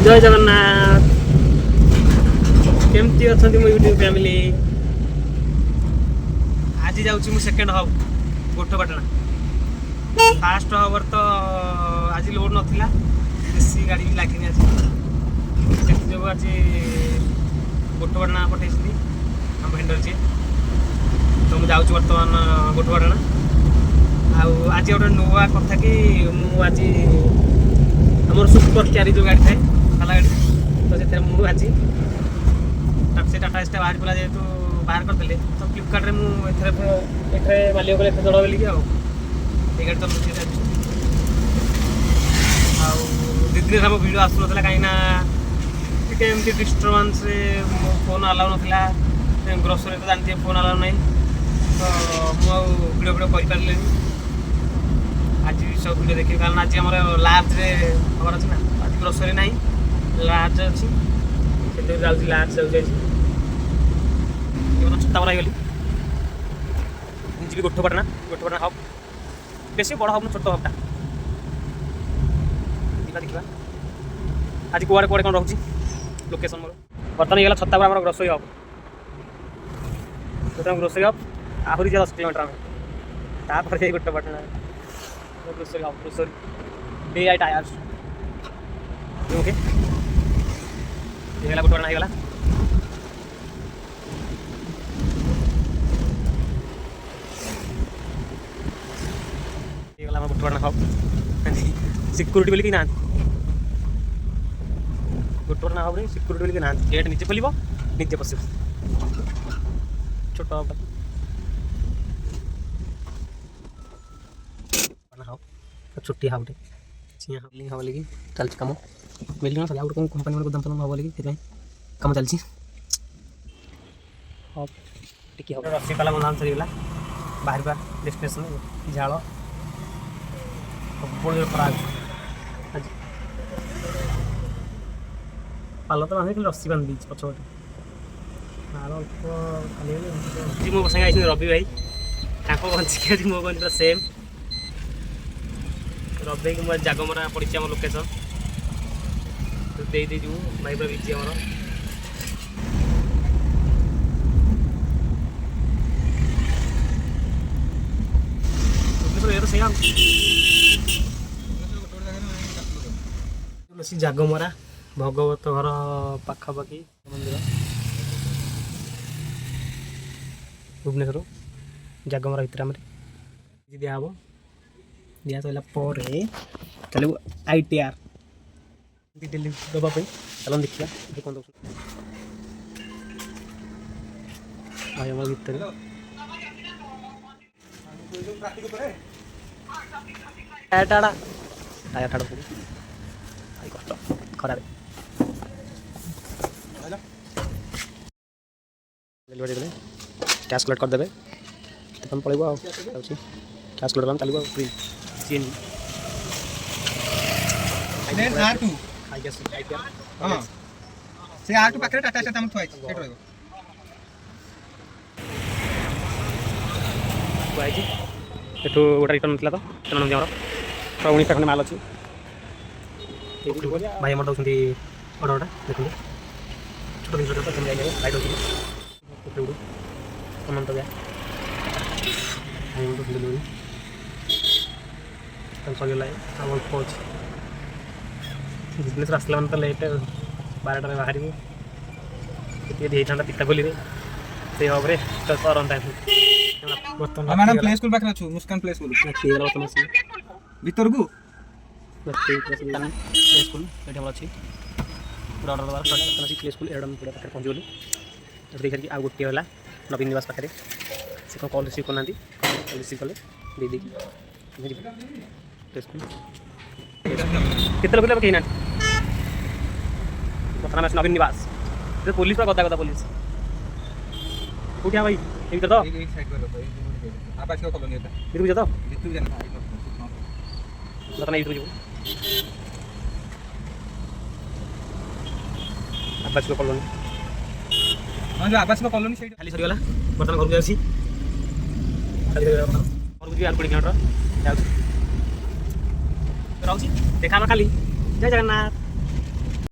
जय जगन्नाथ केमती अच्छा मो यूट्यूब फैमिली आज जाऊँ सेकेंड हब गोठपाटना फास्ट हबर तो आज लोड नाला देसी गाड़ी भी लगे आज जो आज गोठपाटना पठे आम भेंडर जी तो मुझे जाऊँ बर्तमान गोठपाटना आज गोटे नुआ कथा कि मुझे आमर सुपर कैरी जो गाड़ी थाए खाला गाड़ी तो से मुझे आज से टाटा एस्टा बाहर पड़ा जेहतु बाहर करदे तो फ्लिपकार्ट मुझे मालिक को चढ़ बोलिकी ये गाड़ी चलुची दी दिन हम भिड आसूना कहीं एमती डिस्टर्बान्स मो फोन अलाउ नाला ग्रोसरी तो जानते फोन अलाउ ना तो मुझे भिड कर आज सब भिड देखिए कारण आज आम लार्ज खबर अच्छे ना आज ग्रोसरी ना लार्ज अच्छी से लार्ज जाऊँगी छता बड़ा गली जी गोठपाटना हब बेस बड़ हब ना छोट हबटा देखा आज कुआड़े कौन रोचे लोकेशन मोर बर्तमान ये छता आम ग्रोसरी हब ग्रोसरी हब आहरी 10 किलोमीटर आम तापर गोठपाटना ग्रोसरी हब ग्रोसरी डे आई टायर्स ओके ये गोठपाटना होगा गोठपाटना हब सिक्यूरीटी बोलिक ना गोठपाटना हब सिक्यूरीटी बोलिक ना गेट निजे खोल निजे पस छोट हब हब छोटी हब बिल्डिंग हब लगी चलती कम बिल्डिंग ना आउट कौन कंपानी गोदाम फदाम हब लगी कम चलती हब टी हम रसी पाला बंधान सरीगला बाहर बार डेस्टिनेशन झाड़ सब खरा पाल तो बांधे रस्सी बांध दीजिए पछपटे अल्प खाली मो संगे आई रवि भाई बंचिक आज मो बंद सेम रवि भाई मोबाइल जागमरा पड़ी आम लोकेशन तो दे दीजिए भाई पूरा बिजी आमर भुवनेश्वर से जागमरा भगवत घर पाखापाखि मंदिर भुवनेश्वर जागमरा भितर आम दिहब दिया सरला चलो ITR डेली दवाई चलो देखिए कौन दौर भाई आम भितर टाटा टायर ठाड़ भाई कष्ट खराब डेलीवरी कैश कलेक्ट करदे तो तुम पड़ो कैश कलेक्ट चलो फ्री सीएनजी से R2 पाखे टाटा स्टार थुआई सेट रहइबो एठू गोटे रिटर्न ना तो रिटर्न आम तो 19 खंड माल अच्छी भाई आम दौरान अर्डरटा देखते छोट दिन लाइट अच्छी अनंत गया डेलीवरी सर अल्प अच्छे बिजनेस आसला मैंने तो लेट 12 बाहर होता पिता खोली से हब तो सरंता बर्तमान मैडम प्ले स्कूल पाखे अच्छु मुस्कान प्ले स्कूल भीतर को प्ले स्कूल ये अच्छी पूरा अर्डर दबार प्ले स्कूल एडम पूरा पाखे पहुँचगलु देखिए आउ गोटे है नवीन निवास पाखे से कौन कल रिसीव करना कल रिसीव कले दे प्ले स्कूल केते लोग कहीं ना बर्तमान नवीन निवास पुलिस पूरा गदा गदा पुलिस कौटिया भाई एक तो एक साइड पे आबास को कॉलोनी होता बिल्कुल जाता जितु जन बता नहीं इधर आबास को कॉलोनी हां जो आबास को कॉलोनी साइड खाली सरी वाला बर्तमान घर को जासी खाली घर को भी आर पड़ी काउंटर जाऊ देखा खाली जय जगन्नाथ